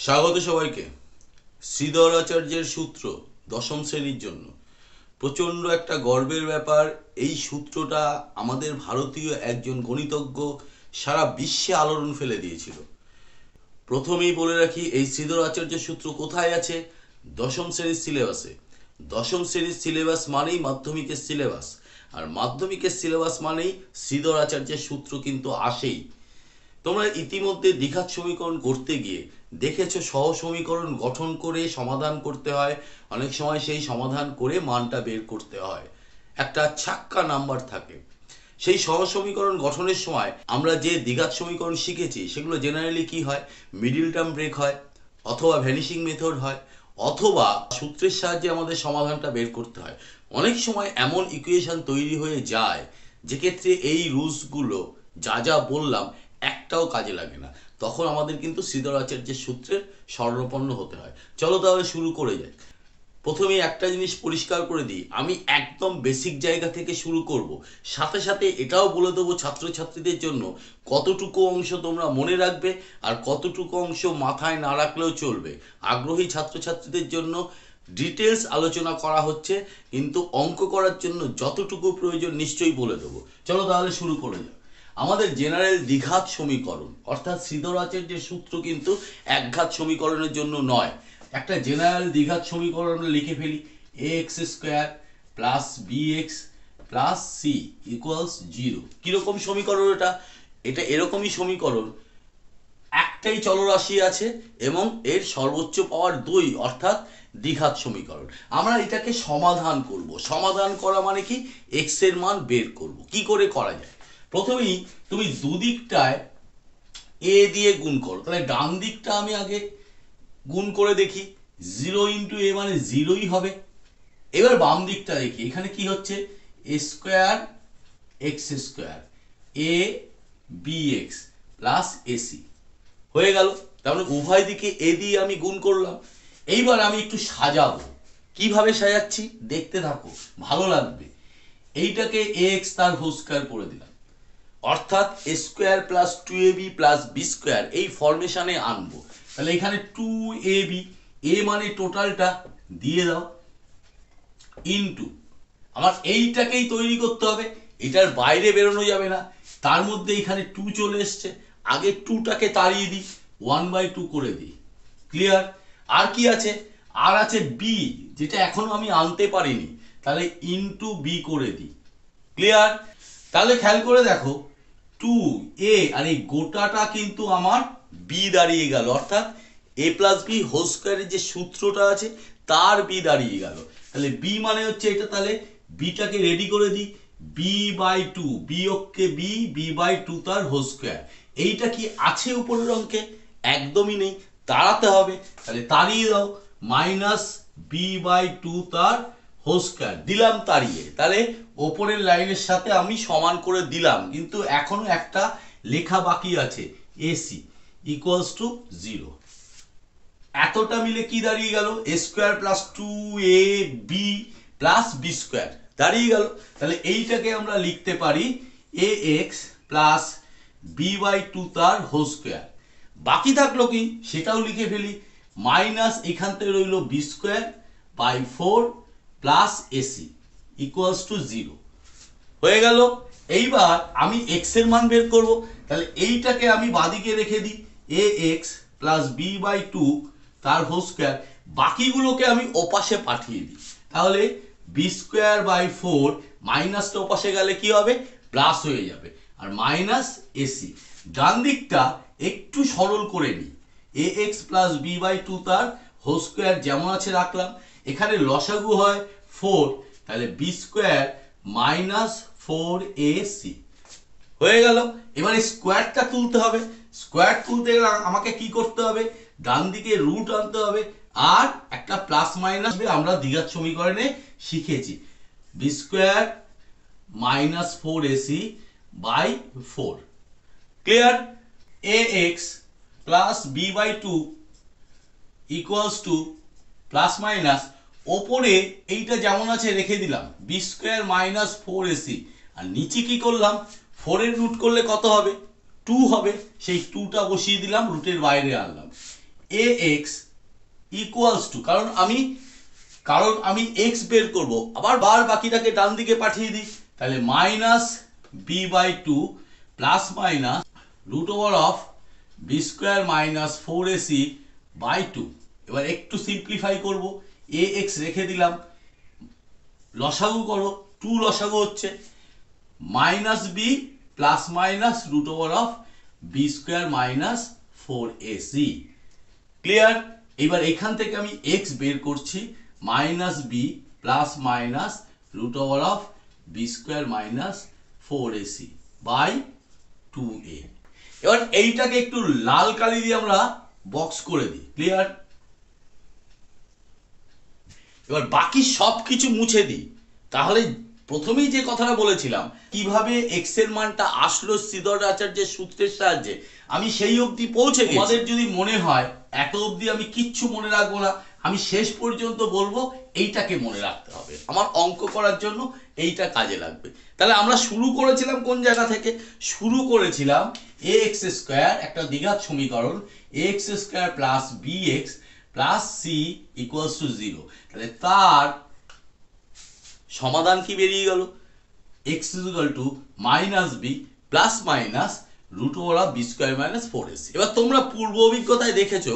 স্বাগত সবাইকে। শ্রীধর আচার্যের সূত্র দশম শ্রেণীর জন্য প্রচণ্ড একটা গর্বের ব্যাপার। এই সূত্রটা আমাদের ভারতীয় একজন গণিতজ্ঞ সারা বিশ্বে আলোড়ন ফেলে দিয়েছিল। প্রথমেই বলে রাখি, এই শ্রীধর আচার্যের সূত্র কোথায় আছে? দশম শ্রেণীর সিলেবাসে। দশম শ্রেণীর সিলেবাস মানেই মাধ্যমিকের সিলেবাস, আর মাধ্যমিকের সিলেবাস মানেই শ্রীধর আচার্যের সূত্র কিন্তু আসেই। তোমরা ইতিমধ্যে দ্বিঘাত সমীকরণ করতে গিয়ে দেখেছো সহ সমীকরণ গঠন করে সমাধান করতে হয়, অনেক সময় সেই সমাধান করে মানটা বের করতে হয়, একটা ছাক্কা নাম্বার থাকে। সেই সহ সমীকরণ গঠনের সময় আমরা যে দ্বিঘাত সমীকরণ শিখেছি সেগুলো জেনারেলি কি হয়, মিডিল টার্ম ব্রেক হয়, অথবা ভ্যানিশিং মেথড হয়, অথবা সূত্রের সাহায্যে আমাদের সমাধানটা বের করতে হয়। অনেক সময় এমন ইকুয়েশন তৈরি হয়ে যায় যে ক্ষেত্রে এই রুলসগুলো যা যা বললাম একটাও কাজে লাগে না, তখন আমাদের কিন্তু শ্রীধর আচার্যের সূত্রের শরণাপন্ন হতে হয়। চলো তাহলে শুরু করে যাই। প্রথমে একটা জিনিস পরিষ্কার করে দিই, আমি একদম বেসিক জায়গা থেকে শুরু করব, সাথে সাথে এটাও বলে দেবো ছাত্রছাত্রীদের জন্য কতটুকু অংশ তোমরা মনে রাখবে আর কতটুকু অংশ মাথায় না রাখলেও চলবে। আগ্রহী ছাত্রছাত্রীদের জন্য ডিটেলস আলোচনা করা হচ্ছে, কিন্তু অঙ্ক করার জন্য যতটুকু প্রয়োজন নিশ্চয়ই বলে দেবো। চলো তাহলে শুরু করে যাও। আমাদের জেনারেল দ্বিঘাত সমীকরণ অর্থাৎ শ্রীধর আচার্যের সূত্র কিন্তু একঘাত সমীকরণের জন্য নয়। একটা জেনারেল দ্বিঘাত সমীকরণ লিখে ফেলি, x square plus b x plus c equals 0। কিরকম সমীকরণ এটা? এটা এরকমই সমীকরণ, একটাই চলরাশি আছে এবং এর সর্বোচ্চ পাওয়ার 2, অর্থাৎ দ্বিঘাত সমীকরণ। আমরা এটাকে সমাধান করব। সমাধান করা মানে কি? এক্স এর মান বের করব। কি করে করা যায়? প্রথমেই তুমি দুদিকটায় এ দিয়ে গুণ করো, তাহলে ডান দিকটা আমি আগে গুণ করে দেখি, 0 ইন্টু এ মানে 0ই হবে। এবার বাম দিকটা দেখি, এখানে কি হচ্ছে, এ square x square A B x plus AC হয়ে গেল। তাহলে উভয় দিকে এ দিয়ে আমি গুণ করলাম। এইবার আমি একটু সাজাবো। কিভাবে সাজাচ্ছি দেখতে থাকো, ভালো লাগবে। এইটাকে এ এক্স তার হোল স্কোয়ার করে দিলাম, অর্থাৎ a square plus 2ab plus b square এই ফরমেশনে আনবো। তাহলে এখানে 2ab, এ মানে টোটালটা দিয়ে দাও, ইনটু আমার এইটাকেই তৈরি করতে হবে, এটার বাইরে বেরোনো যাবে না। তার মধ্যে এখানে 2 চলে এসছে, আগে 2টাকে তাড়িয়ে দিই, 1/2 করে দিই। ক্লিয়ার? আর কি আছে? আর আছে বি, যেটা এখনো আমি আনতে পারিনি, তাহলে ইনটু বি করে দিই। ক্লিয়ার? তাহলে খেয়াল করে দেখো, 2a আর এই গোটাটা কিন্তু আমার বি দাঁড়িয়ে গেল, অর্থাৎ এ প্লাস বি হোল স্কোয়ারের যে সূত্রটা আছে তার বি দাঁড়িয়ে গেল। তাহলে বি মানে হচ্ছে এটা, তাহলে বিটাকে রেডি করে দিই, b/2, বিয়োগকে b/2 তার হোল স্কোয়ার। এইটা কি আছে উপরের অঙ্কে? একদমই নেই, তাড়াতে হবে। তাহলে তাড়িয়ে দাও, মাইনাস b/2 তার হোল স্কোয়ার দিলাম তাড়িয়ে। তাহলে ওপরের লাইনের সাথে আমি সমান করে দিলাম, কিন্তু এখনো একটা লেখা বাকি আছে, এসি ইকুয়ালস টু 0। এতটা মিলে কি দাঁড়িয়ে গেল? A square plus 2ab plus b square দাঁড়িয়ে গেল। তাহলে এইটাকে আমরা লিখতে পারি এ এক্স প্লাস b/2 তার হোল স্কোয়ার। বাকি থাকলো কি সেটাও লিখে ফেলি, মাইনাস এখান থেকে রইল b square by 4 plus ac equals to 0 হয়ে গেল। এইবার আমি এক্স এর মান বের করব, তাহলে এইটাকে আমি বাদিকে রেখে দিই, এ এক্স প্লাস b/2 তার হোল স্কোয়ার। বাকিগুলোকে আমি ওপাশে পাঠিয়ে দিই, তাহলে বি স্কোয়ার বাই 4 মাইনাসটা ওপাশে গেলে কি হবে? প্লাস হয়ে যাবে, আর মাইনাস এসি। ডান দিকটা একটু সরল করে নিই, এ এক্স প্লাস b/2 তার হোল স্কোয়ার যেমন আছে রাখলাম। এখানে লসাগু হয় 4, তাহলে বি স্কোয়ার মাইনাস 4ac হয়ে গেল। এবারে স্কোয়ারটা তুলতে হবে। স্কোয়ার তুলতে গেলে আমাকে কি করতে হবে? ডান দিকে রুট আনতে হবে, আর একটা প্লাস মাইনাস আমরা দ্বিঘাত সমীকরণে শিখেছি, b square minus 4ac by 4। Clear? A x plus b/2 equals to plus minus, ওপরে এইটা যেমন আছে রেখে দিলাম, বি স্কোয়ার মাইনাস 4ac, আর নিচে কি করলাম, 4 এর রুট করলে কত হবে? 2 হবে, সেই 2টা বসিয়ে দিলাম, রুটের বাইরে আনলাম। ax ইকুয়ালস টু, কারণ আমি x বের করব, আবার বাকিটাকে ডান দিকে পাঠিয়ে দিই, তাহলে minus b by two plus minus root over of B square minus four ac by two. এবার একটু সিম্পলিফাই করব, ax রেখে দিলাম, লসাগু করো, 2 লসাগু হচ্ছে minus b plus minus root over of B square minus four ac. Clear? এবার এখান থেকে আমি এক্স বের করছি, minus b plus minus root over of B square minus four ac by two a. এবার এইটাকে একটু লাল কালি দিয়ে আমরা বক্স করে দিই। ক্লিয়ার? এবার বাকি সব কিছু মুছে দিই, তাহলে প্রথমেই যে কথাটা বলেছিলাম কিভাবে এক্স এর মানটা আসলো শ্রীধর আচার্যের সূত্রের সাহায্যে, আমি সেই অবধি পৌঁছে গেছি। আমাদের যদি মনে হয় এত অবধি আমি কিচ্ছু মনে রাখবো না, আমি শেষ পর্যন্ত বলবো এইটাকে মনে রাখতে হবে, আমার অঙ্ক করার জন্য এইটা কাজে লাগবে। তাহলে আমরা শুরু করেছিলাম কোন জায়গা থেকে? শুরু করেছিলাম এ এক্স স্কোয়ার, একটা দ্বিঘাত সমীকরণ, a x square plus b x plus c equals to 0। তাহলে তার সমাধান কি বেরিয়ে গেল? x equal to minus b plus minus root over of B square minus four ac. এবার তোমরা পূর্ব অভিজ্ঞতায় দেখেছো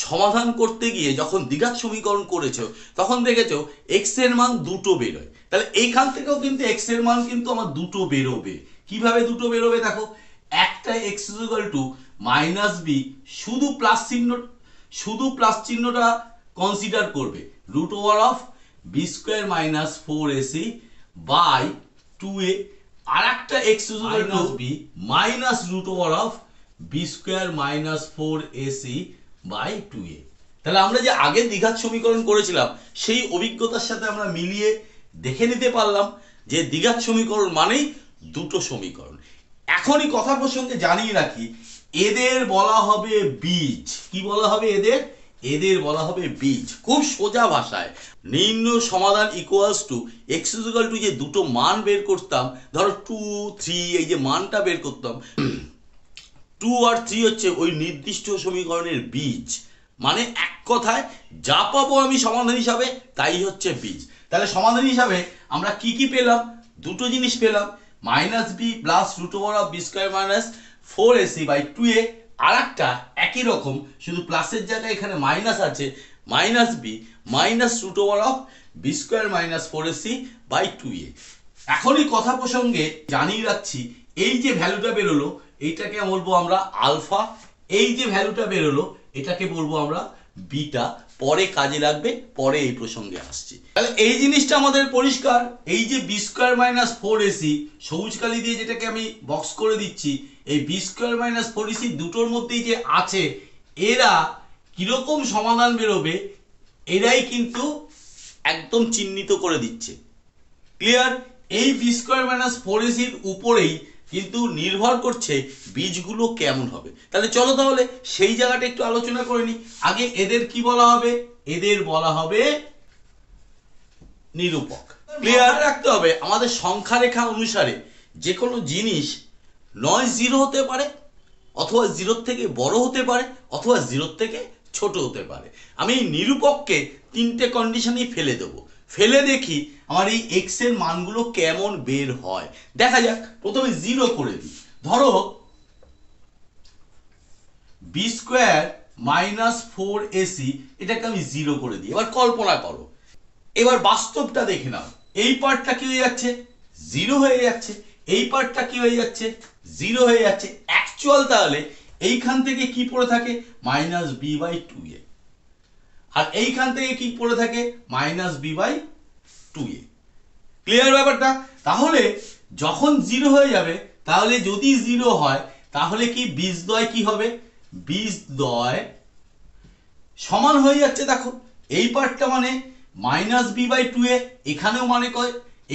সমাধান করতে গিয়ে যখন দ্বিঘাত সমীকরণ করেছো তখন দেখেছো x এর মান দুটো বেরোয়, তাহলে এইখান থেকেও কিন্তু x এর মান কিন্তু আমার দুটো বেরোবে। কিভাবে দুটো বেরোবে দেখো, একটা x equal to minus b, শুধু প্লাস চিহ্নটা কনসিডার করবে, root over of B square minus four ac by two a, আর একটা x minus b minus root over of B square minus four ac by two a. তাহলে আমরা যে আগে দ্বিঘাত সমীকরণ করেছিলাম সেই অভিজ্ঞতার সাথে আমরা মিলিয়ে দেখে নিতে পারলাম যে দ্বিঘাত সমীকরণ মানেই দুটো সমীকরণ। এখনই কথা প্রসঙ্গে জানিয়ে রাখি, এদের বলা হবে বীজ। কি বলা হবে এদের বলা হবে বীজ। খুব সোজা ভাষায়, নিম্ন সমাধান equals to x equal to যে দুটো মান বের করতাম, ধরো 2, 3, এই যে মানটা বের করতাম, 2 আর 3 হচ্ছে ওই নির্দিষ্ট সমীকরণের বীজ। মানে এক কথায় যা পাবো আমি সমাধান হিসাবে তাই হচ্ছে বীজ। তাহলে সমাধান হিসাবে আমরা কি পেলাম? দুটো জিনিস পেলাম, minus b plus root over of B square minus four ac by two a, আর একটা একই রকম, শুধু প্লাসের জায়গায় এখানে মাইনাস আছে, minus b minus root over of B square minus four ac by two a. এখনই কথা প্রসঙ্গে জানিয়ে রাখছি, এই যে ভ্যালুটা বেরোলো এইটাকে বলবো আমরা আলফা, এই যে ভ্যালুটা বেরোলো এটাকে বলবো আমরা বিটা। পরে কাজে লাগবে, পরে এই প্রসঙ্গে আসছি। তাহলে এই জিনিসটা আমাদের পরিষ্কার, এই যে b square minus four ac সবুজ কালি দিয়ে যেটাকে আমি বক্স করে দিচ্ছি, এই b square minus four ac দুটোর মধ্যেই যে আছে, এরা কিরকম সমাধান বেরোবে এরাই কিন্তু একদম চিহ্নিত করে দিচ্ছে। ক্লিয়ার? এই বি স্কোয়ার মাইনাস ফোর এসির উপরেই কিন্তু নির্ভর করছে বীজগুলো কেমন হবে। তাহলে চলো তাহলে সেই জায়গাটা একটু আলোচনা করে নিই। আগে এদের কি বলা হবে? এদের বলা হবে নিরূপক। ক্লিয়ার রাখতে হবে, আমাদের সংখ্যা রেখা অনুসারে যে কোনো জিনিস নয় জিরো হতে পারে, অথবা জিরোর থেকে বড় হতে পারে, অথবা জিরোর থেকে ছোট হতে পারে। আমি এই নিরূপককে তিনটে কন্ডিশনেই ফেলে দেবো, ফেলে দেখি আমার এই এক্স এর মানগুলো কেমন বের হয়। দেখা যাক, প্রথমে জিরো করে দিই। ধরো b square minus four ac, এটাকে আমি জিরো করে দিই। এবার কল্পনা করো, এবার বাস্তবটা দেখে নাও, এই পার্টটা কি হয়ে যাচ্ছে? জিরো হয়ে যাচ্ছে। এই পার্টটা কি হয়ে যাচ্ছে? জিরো হয়ে যাচ্ছে। অ্যাকচুয়াল তাহলে এইখান থেকে কি পড়ে থাকে? Minus b by two a, আর এইখান থেকে কি পড়ে থাকে? Minus b by two a. Clear ব্যাপারটা? তাহলে যখন জিরো হয়ে যাবে, তাহলে যদি জিরো হয় তাহলে কি বীজদ্বয় কি হবে? বীজদ্বয় সমান হয়ে যাচ্ছে। দেখো এই পার্টটা মানে মাইনাস বি বাই টু এ, এখানেও মানে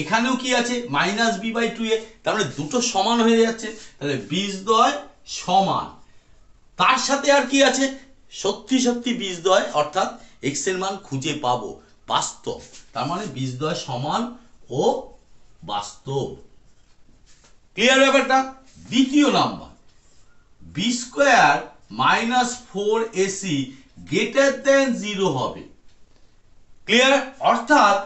এখানেও কি আছে? মাইনাস বি বাই টু এ, তার মানে দুটো সমান হয়ে যাচ্ছে। তাহলে বীজদ্বয় সমান, তার সাথে আর কি আছে? সত্যি বীজদ্বয়, অর্থাৎ এক্স এর মান খুঁজে পাবো, বাস্তব। তার মানে বীজদ্বয় সমান ও বাস্তব। ক্লিয়ার ব্যাপারটা? দ্বিতীয় number, B square minus four AC greater than 0 হবে। ক্লিয়ার? অর্থাৎ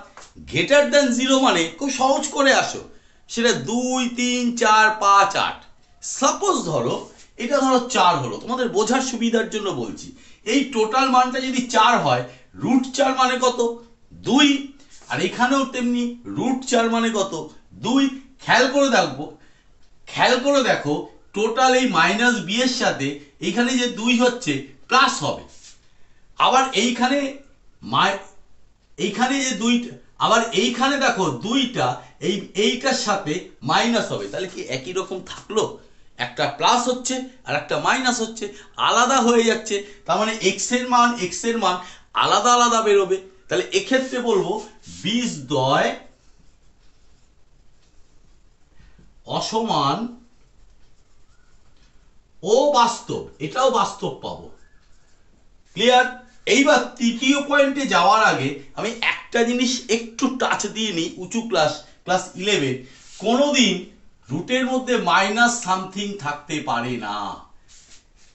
গ্রেটার দেন 0 মানে খুব সহজ করে আসো, সেটা 2 3 4 5 8। সাপোজ ধরো এটা ধরো 4 হলো, তোমাদের বোঝার সুবিধার জন্য বলছি। এই টোটাল মানটা যদি 4 হয়, √4 মানে কত? 2। আর এখানেও তেমনি √4 মানে কত? 2। খেয়াল করে দেখো টোটাল এই মাইনাস বি এর সাথে এইখানে যে 2 হচ্ছে প্লাস হবে। আবার এইখানে যে 2টা, আবার এইখানে দেখো 2টা এইটার সাথে মাইনাস হবে, তাহলে কি একই রকম থাকলো? একটা প্লাস হচ্ছে আর একটা মাইনাস হচ্ছে, আলাদা হয়ে যাচ্ছে। তার মানে এক্স এর মান আলাদা আলাদা বেরোবে। তাহলে এক্ষেত্রে বলবো বীজদ্বয় অসমান ও বাস্তব, এটাও বাস্তব পাবো। ক্লিয়ার? এইবার তৃতীয় পয়েন্টে যাওয়ার আগে আমি একটা জিনিস একটু টাচ দিয়ে নিই। উঁচু ক্লাস 11 কোনোদিন রুটের মধ্যে মাইনাস সামথিং থাকতে পারে না।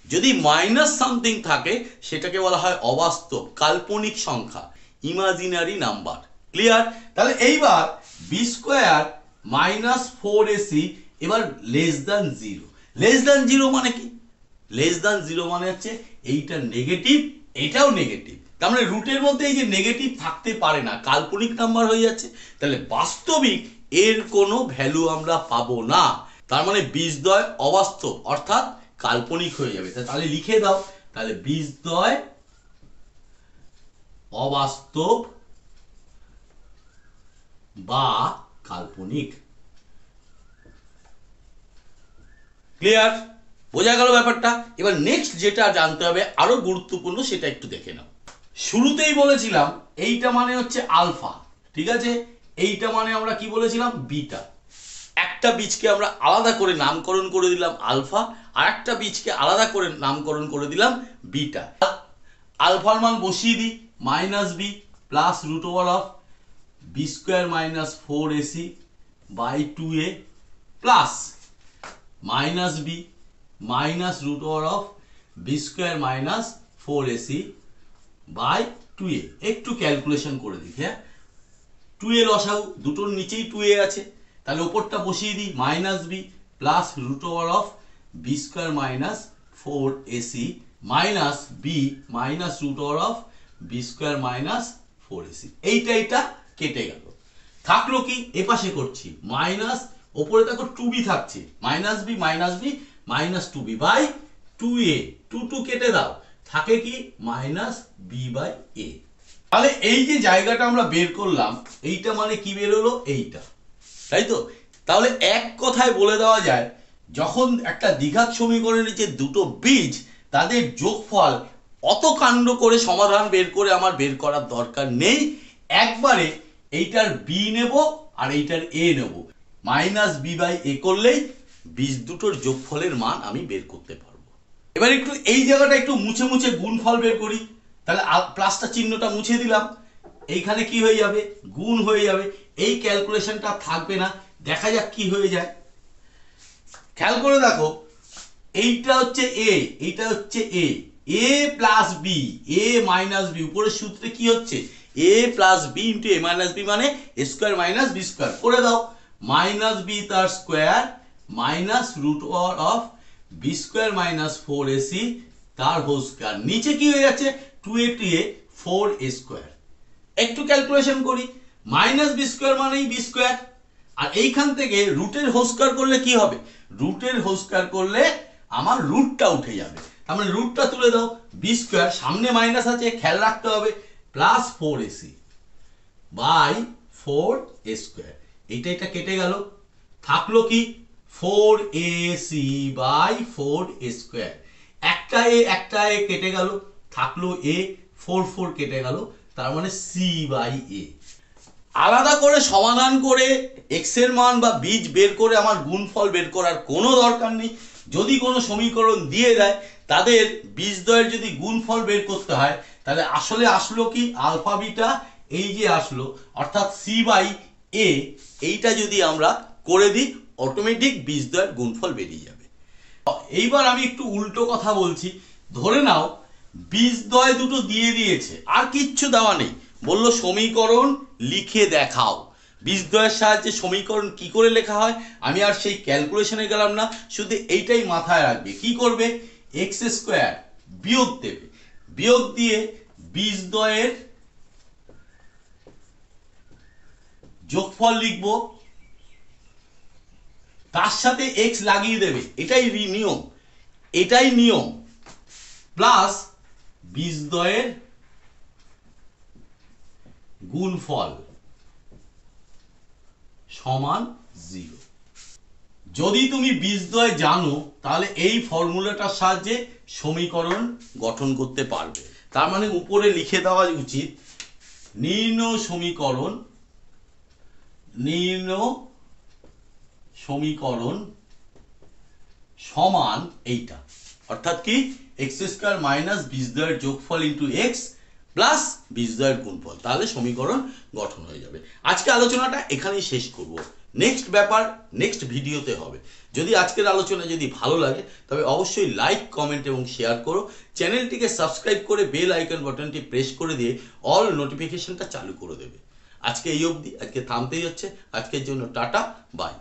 যদি মাইনাস সামথিং থাকে সেটাকে বলা হয় অবাস্তব, কাল্পনিক সংখ্যা, ইমাজিনারি নাম্বার। ক্লিয়ার? তাহলে এইবার বি স্কোয়ার মাইনাস 4ac এবার লেস দ্যান 0। লেস দ্যান 0 মানে কি? লেস দ্যান 0 মানে হচ্ছে এইটা নেগেটিভ, এটাও নেগেটিভ। তার মানে রুটের মধ্যে এই যে নেগেটিভ থাকতে পারে না, কাল্পনিক নাম্বার হয়ে যাচ্ছে। তাহলে বাস্তবিক এর কোনো ভ্যালু আমরা পাবো না। তার মানে বীজদ্বয় অবাস্তব অর্থাৎ কাল্পনিক হয়ে যাবে। তাহলে লিখে দাও, তাহলে বীজদ্বয় অবাস্তব বা কাল্পনিক। ক্লিয়ার? বোঝা গেল ব্যাপারটা? এবার নেক্সট যেটা জানতে হবে আরো গুরুত্বপূর্ণ, সেটা একটু দেখে নাও। শুরুতেই বলেছিলাম এইটা মানে হচ্ছে আলফা, ঠিক আছে? এইটা মানে আমরা কি বলেছিলাম? বিটা। একটা বীজকে আমরা আলাদা করে নামকরণ করে দিলাম আলফা, আর একটা বীজকে আলাদা করে নামকরণ করে দিলাম বিটা। আলফার মান বসিয়ে দিই, -b প্লাস √অফ B square minus 4ac by 2a plus -b minus √অফ B square minus 4ac by 2a। একটু ক্যালকুলেশন করে দিই। হ্যাঁ, 2a লসাগু, দুটোর নিচেই 2a আছে, তাহলে ওপরটা বসিয়ে দিই -b প্লাস √অফ B square minus 4ac minus b minus √অফ বি স্কোয়ার মাইনাস 4ac। এইটা কেটে গেল, থাকলো কি? এপাশে করছি মাইনাস, ওপরে দেখো 2b থাকছে, -b minus 2b by 2a। 2 কেটে দাও, থাকে কি? -b/a। তাহলে এই যে জায়গাটা আমরা বের করলাম, এইটা মানে কি বের হলো? এইটা, তাই তো? তাহলে এক কথায় বলে দেওয়া যায়, যখন একটা দ্বিঘাত সমীকরণের যে দুটো বীজ তাদের যোগফল অত কাণ্ড করে সমাধান বের করে আমার বের করার দরকার নেই। একবারে এইটার বি নেব আর এইটার এ নেব, -b/a করলেই বীজ দুটোর যোগফলের মান আমি বের করতে পারবো। এবার একটু এই জায়গাটা একটু মুছে মুছে গুণফল বের করি। তাহলে প্লাসটা চিহ্নটা মুছে দিলাম, এইখানে কি হয়ে যাবে? গুণ হয়ে যাবে। এই ক্যালকুলেশনটা থাকবে না, দেখা যাক কি হয়ে যায়। খেয়াল করে দেখো, এইটা হচ্ছে এ, এইটা হচ্ছে A, A plus B, A minus B, উপরের সূত্রে কি হচ্ছে? A plus B into A minus B মানে A square minus B square. করে দাও, -b তার স্কোয়ার মাইনাস √অফ বি স্কোয়ার মাইনাস 4ac তার হোল স্কোয়ার। নিচে কি হয়ে যাচ্ছে? 2a 4a square. একটু ক্যালকুলেশন করি, -b স্কোয়ার মানেই বি স্কোয়ার, আর এইখান থেকে রুটের হোল স্কোয়ার করলে কি হবে? রুটের হোল স্কোয়ার করলে আমার রুটটা উঠে যাবে। তার মানে রুটটা তুলে দাও, বি স্কোয়ার, সামনে মাইনাস আছে খেয়াল রাখতে হবে, plus 4ac by 4a square. এটা কেটে গেল, থাকলো কি? 4ac by 4a square. একটা এ কেটে গেল, থাকলো a, 4 কেটে গেল, তার মানে c/a। আলাদা করে সমাধান করে এক্স এর মান বা বীজ বের করে আমার গুণফল বের করার কোনো দরকার নেই। যদি কোনো সমীকরণ দিয়ে দেয় তাদের বীজদ্বয়ের যদি গুণফল বের করতে হয়, তাহলে আসলে আসলো কি? আলফা বিটা, এই যে আসলো, অর্থাৎ c/a। এইটা যদি আমরা করে দিই, অটোমেটিক বীজদ্বয়ের গুণফল বেরিয়ে যাবে। এইবার আমি একটু উল্টো কথা বলছি। ধরে নাও বীজদ্বয় দুটো দিয়ে দিয়েছে, আর কিচ্ছু দেওয়া নেই, বলল সমীকরণ লিখে দেখাও। বীজদ্বয়ের সাহায্যে সমীকরণ কি করে লেখা হয় আমি আর সেই ক্যালকুলেশনে গেলাম না, শুধু এইটাই মাথায় রাখবে। কি করবে, এক্স স্কোয়ার বিয়োগ দেবে, বিয়োগ দিয়ে বীজদ্বয়ের যোগফল লিখব, তার সাথে এক্স লাগিয়ে দেবে, এটাই নিয়ম, এটাই নিয়ম, প্লাস বীজদ্বয়ের গুণফল সমান 0। যদি তুমি বীজদ্বয় জানো তাহলে এই ফর্মুলাটার সাহায্যে সমীকরণ গঠন করতে পারবে। তার মানে উপরে লিখে দেওয়া উচিত নির্ণয় সমীকরণ সমান এইটা, অর্থাৎ কি এক্স স্কোয়ার মাইনাস বীজদ্বয়ের যোগফল ইন্টু এক্স প্লাস বীজদ্বয়ের গুণফল, তাহলে সমীকরণ গঠন হয়ে যাবে। আজকে আলোচনাটা এখানেই শেষ করব, নেক্সট ব্যাপার নেক্সট ভিডিওতে হবে। যদি আজকের আলোচনা যদি ভালো লাগে তবে অবশ্যই লাইক, কমেন্ট এবং শেয়ার করো। চ্যানেলটিকে সাবস্ক্রাইব করে বেল আইকন বাটনটি প্রেস করে দিয়ে অল নোটিফিকেশনটা চালু করে দেবে। আজকে এই অবধি, আজকে থামতেই হচ্ছে। আজকের জন্য টাটা, বাই।